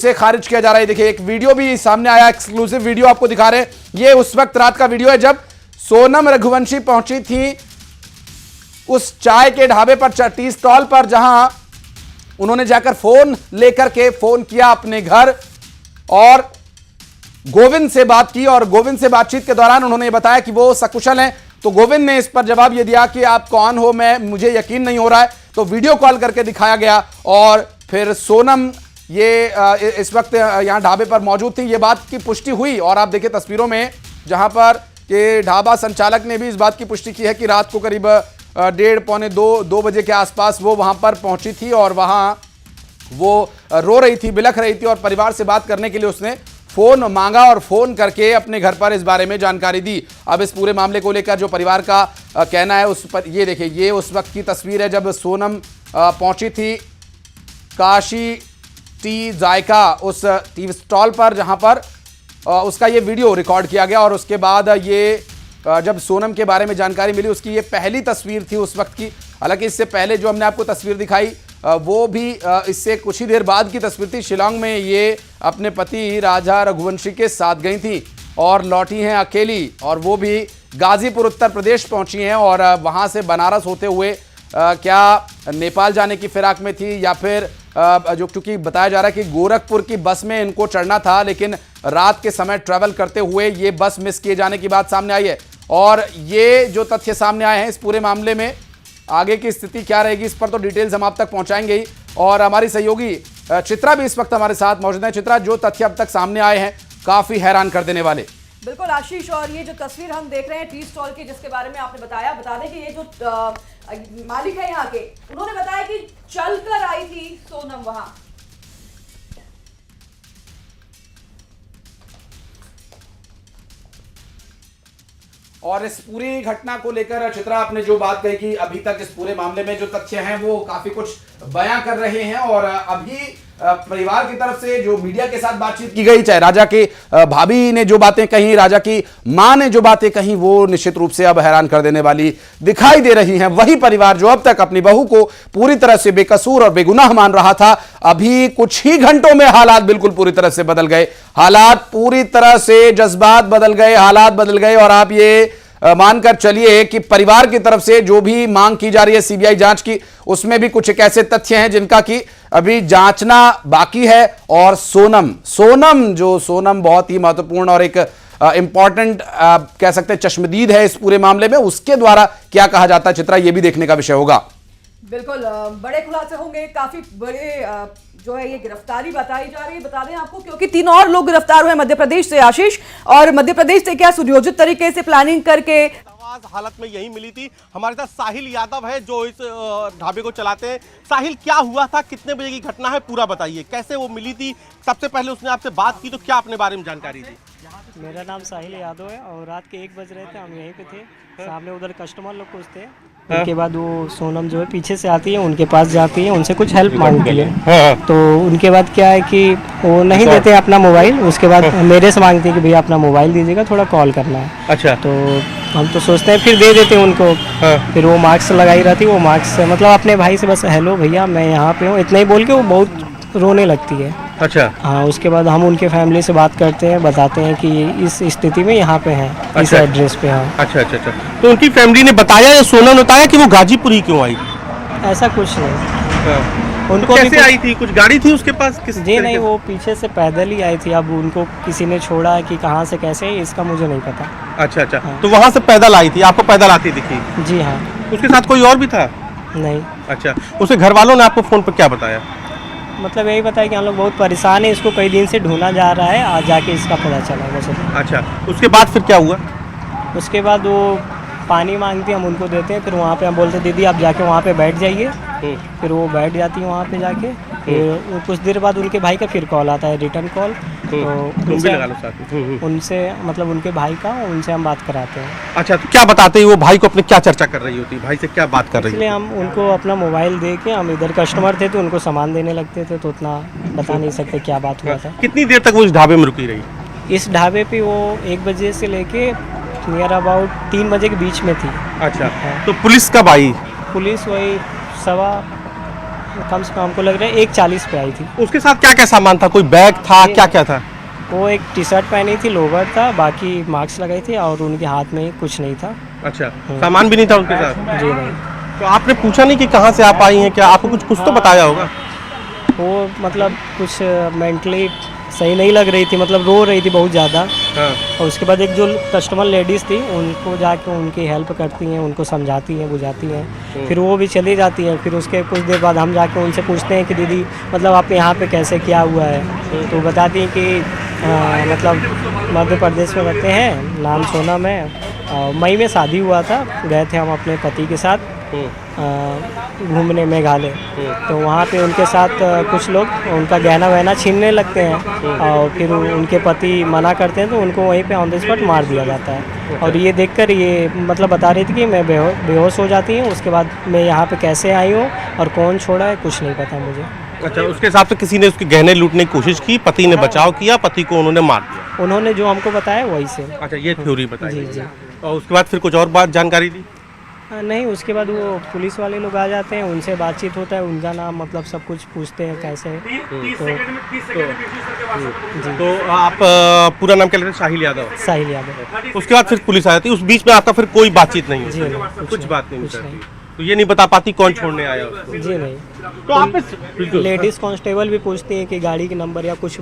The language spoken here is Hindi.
से खारिज किया जा रहा है। देखिए एक वीडियो भी सामने आया, एक्सक्लूसिव वीडियो आपको दिखा रहे हैं। ये उस वक्त रात का वीडियो है जब सोनम रघुवंशी पहुंची थी उस चाय के ढाबे पर, टी स्टॉल पर, जहां उन्होंने जाकर फोन लेकर के फोन किया अपने घर और गोविंद से बात की। और गोविंद से बातचीत के दौरान उन्होंने बताया कि वो सकुशल हैं। तो गोविंद ने इस पर जवाब ये दिया कि आप कौन हो, मुझे यकीन नहीं हो रहा है। तो वीडियो कॉल करके दिखाया गया और फिर सोनम ये इस वक्त यहां ढाबे पर मौजूद थी। ये बात की पुष्टि हुई और आप देखिए तस्वीरों में जहां पर ये ढाबा संचालक ने भी इस बात की पुष्टि की है कि रात को करीब 1:30 पौने 2 बजे के आसपास वो वहां पर पहुंची थी और वहां वो रो रही थी, बिलख रही थी और परिवार से बात करने के लिए उसने फोन मांगा और फोन करके अपने घर पर इस बारे में जानकारी दी। अब इस पूरे मामले को लेकर जो परिवार का कहना है उस पर ये देखिए, ये उस वक्त की तस्वीर है जब सोनम पहुंची थी काशी टी जायका उस टी स्टॉल पर, जहां पर उसका ये वीडियो रिकॉर्ड किया गया। और उसके बाद ये जब सोनम के बारे में जानकारी मिली, उसकी ये पहली तस्वीर थी उस वक्त की। हालांकि इससे पहले जो हमने आपको तस्वीर दिखाई वो भी इससे कुछ ही देर बाद की तस्वीर थी। शिलांग में ये अपने पति राजा रघुवंशी के साथ गई थी और लौटी हैं अकेली, और वो भी गाजीपुर उत्तर प्रदेश पहुंची हैं और वहां से बनारस होते हुए क्या नेपाल जाने की फिराक में थी या फिर जो, क्योंकि बताया जा रहा है कि गोरखपुर की बस में इनको चढ़ना था, लेकिन रात के समय ट्रैवल करते हुए ये बस मिस किए जाने की बात सामने आई है। और ये जो तथ्य सामने आए हैं इस पूरे मामले में आगे की स्थिति क्या रहेगी, इस पर तो डिटेल्स हम आप तक पहुंचाएंगे ही। और हमारी सहयोगी चित्रा भी इस वक्त हमारे साथ मौजूद है। चित्रा, जो तथ्य अब तक सामने आए हैं काफी हैरान कर देने वाले। बिल्कुल आशीष, और ये जो तस्वीर हम देख रहे हैं टी स्टॉल की जिसके बारे में आपने बताया, बता दें कि ये जो मालिक है यहाँ के, उन्होंने बताया कि चलकर आई थी सोनम वहां। और इस पूरी घटना को लेकर चित्रा आपने जो बात कही कि अभी तक इस पूरे मामले में जो तथ्य हैं वो काफी कुछ बयां कर रहे हैं। और अभी परिवार की तरफ से जो मीडिया के साथ बातचीत की गई, चाहे राजा के भाभी ने जो बातें कही, राजा की मां ने जो बातें कही, वो निश्चित रूप से अब हैरान कर देने वाली दिखाई दे रही हैं। वही परिवार जो अब तक अपनी बहू को पूरी तरह से बेकसूर और बेगुनाह मान रहा था, अभी कुछ ही घंटों में हालात बिल्कुल पूरी तरह से बदल गए। हालात पूरी तरह से, जज्बात बदल गए, हालात बदल गए। और आप ये मानकर चलिए कि परिवार की तरफ से जो भी मांग की जा रही है सीबीआई जांच की, उसमें भी कुछ एक ऐसे तथ्य हैं जिनका कि अभी जांचना बाकी है। और सोनम बहुत ही महत्वपूर्ण और एक इंपॉर्टेंट कह सकते हैं चश्मदीद है इस पूरे मामले में। उसके द्वारा क्या कहा जाता है चित्रा, ये भी देखने का विषय होगा। बिल्कुल बड़े खुलासे होंगे, काफी बड़े जो है ये गिरफ्तारी बताई जा रही है। बता दें आपको क्योंकि 3 और लोग गिरफ्तार हुए मध्य प्रदेश से आशीष, और मध्य प्रदेश से क्या सुनियोजित तरीके से प्लानिंग करके हालत में यही मिली थी। हमारे साथ साहिल यादव है जो इस ढाबे को चलाते हैं। साहिल, क्या हुआ था, कितने बजे की घटना है, पूरा बताइए, कैसे वो मिली थी? सबसे पहले उसने आपसे बात की तो क्या अपने बारे में जानकारी दी? मेरा नाम साहिल यादव है और रात के 1 बज रहे थे, हम यहीं पे थे, सामने उधर कस्टमर लोग कुछ थे। उसके बाद वो सोनम जो है पीछे से आती है, उनके पास जाती है, उनसे कुछ हेल्प मांगती है। तो उनके बाद क्या है कि वो नहीं देते अपना मोबाइल। उसके बाद मेरे से मांगती है कि भैया अपना मोबाइल दीजिएगा, थोड़ा कॉल करना है। अच्छा। तो हम तो सोचते हैं, फिर दे देते हैं उनको। फिर वो मास्क लगाई रहती है, वो मास्क मतलब अपने भाई से बस हेलो भैया मैं यहाँ पे हूँ इतना ही बोल के वो बहुत रोने लगती है। अच्छा। हाँ, उसके बाद हम उनके फैमिली से बात करते हैं, बताते हैं कि इस स्थिति में यहाँ पे हैं। अच्छा। इस एड्रेस पे। हाँ। अच्छा अच्छा अच्छा। तो उनकी फैमिली ने बताया या सोनम ने बताया कि वो गाजीपुर ही क्यों आई? ऐसा कुछ नहीं। उनको तो कैसे आई थी, कुछ गाड़ी थी उसके पास? जी नहीं, वो पीछे से पैदल ही आई थी। अब उनको किसी ने छोड़ा है कि कहाँ से कैसे है इसका मुझे नहीं पता। अच्छा अच्छा। हाँ। तो वहाँ से पैदल आई थी, आपको पैदल आती दिखी? जी हाँ। उसके साथ कोई और भी था? नहीं। अच्छा। उसके घर वालों ने आपको फोन पर क्या बताया? मतलब यही बताया कि हम लोग बहुत परेशान हैं, इसको कई दिन से ढूंढा जा रहा है, आज जाके इसका पता चला बस। अच्छा। उसके बाद फिर क्या हुआ? उसके बाद वो पानी मांगती है, हम उनको देते हैं। फिर वहाँ पे हम बोलते हैं दीदी आप जाके वहाँ पे बैठ जाइए। फिर वो बैठ जाती है वहाँ पे जाके। फिर कुछ देर बाद उनके भाई का फिर कॉल आता है, रिटर्न कॉल। तो उनसे मतलब उनके भाई का, उनसे हम बात कराते हैं। अच्छा। तो क्या बताते हैं वो भाई को, अपने क्या चर्चा कर रही होती, भाई से क्या बात कर रही? इसलिए हम उनको अपना मोबाइल दे के, हम इधर कस्टमर थे तो उनको सामान देने लगते थे, तो उतना बता नहीं सकते क्या बात हुआ था। कितनी देर तक वो इस ढाबे में रुकी रही? इस ढाबे पे वो 1 बजे से लेके नियर अबाउट 3 बजे के बीच में थी। अच्छा। तो पुलिस कब आई? पुलिस वही 1:15 कम से कम हमको लग रहा है 1:40 पे आई थी। उसके साथ क्या क्या सामान था, कोई बैग था, क्या क्या था? वो एक टी शर्ट पहनी थी, लोवर था, बाकी मास्क लगाई थी और उनके हाथ में कुछ नहीं था। अच्छा, सामान भी नहीं था उनके साथ? जी नहीं। तो आपने पूछा नहीं कि कहाँ से आप आई हैं, क्या आपको कुछ तो बताया होगा? वो मतलब कुछ मेंटली सही नहीं लग रही थी, मतलब रो रही थी बहुत ज़्यादा। हाँ। और उसके बाद एक जो कस्टमर लेडीज़ थी उनको जाके उनकी हेल्प करती हैं, उनको समझाती हैं, बुझाती हैं, फिर वो भी चली जाती हैं। फिर उसके कुछ देर बाद हम जाके उनसे पूछते हैं कि दीदी मतलब आप यहाँ पे कैसे, क्या हुआ है? तो बताती हैं कि मतलब मध्य प्रदेश में रहते हैं, नाम सोनम है, मई में शादी हुआ था, गए थे हम अपने पति के साथ घूमने मेघालय। तो वहाँ पे उनके साथ कुछ लोग उनका गहना वहना छीनने लगते हैं और फिर उनके पति मना करते हैं तो उनको वहीं पे ऑन द स्पॉट मार दिया जाता है। और ये देखकर ये मतलब बता रही थी कि मैं बेहोश हो जाती हूँ, उसके बाद मैं यहाँ पे कैसे आई हूँ और कौन छोड़ा है कुछ नहीं पता मुझे। अच्छा, उसके हिसाब से किसी ने उसके गहने लूटने की कोशिश की, पति ने बचाव किया, पति को उन्होंने मार दिया। उन्होंने जो हमको बताया वही से। अच्छा, ये थ्योरी बताई। जी जी। और उसके बाद फिर कुछ और बात जानकारी दी? नहीं, उसके बाद वो पुलिस वाले लोग आ जाते हैं, उनसे बातचीत होता है, उनका नाम मतलब सब कुछ पूछते हैं कैसे। तो आप पूरा नाम क्या लेते हैं? साहिल यादव। साहिल यादव। उसके बाद फिर पुलिस आ जाती है, उस बीच में आपका फिर कोई बातचीत नहीं जी होती? नहीं, कुछ बात नहीं कुछ होती। नहीं। तो ये नहीं बता पाती कौन छोड़ने आया उसको? जी नहीं। तो आप लेडीज कांस्टेबल भी पूछती हैं कि गाड़ी के नंबर या कुछ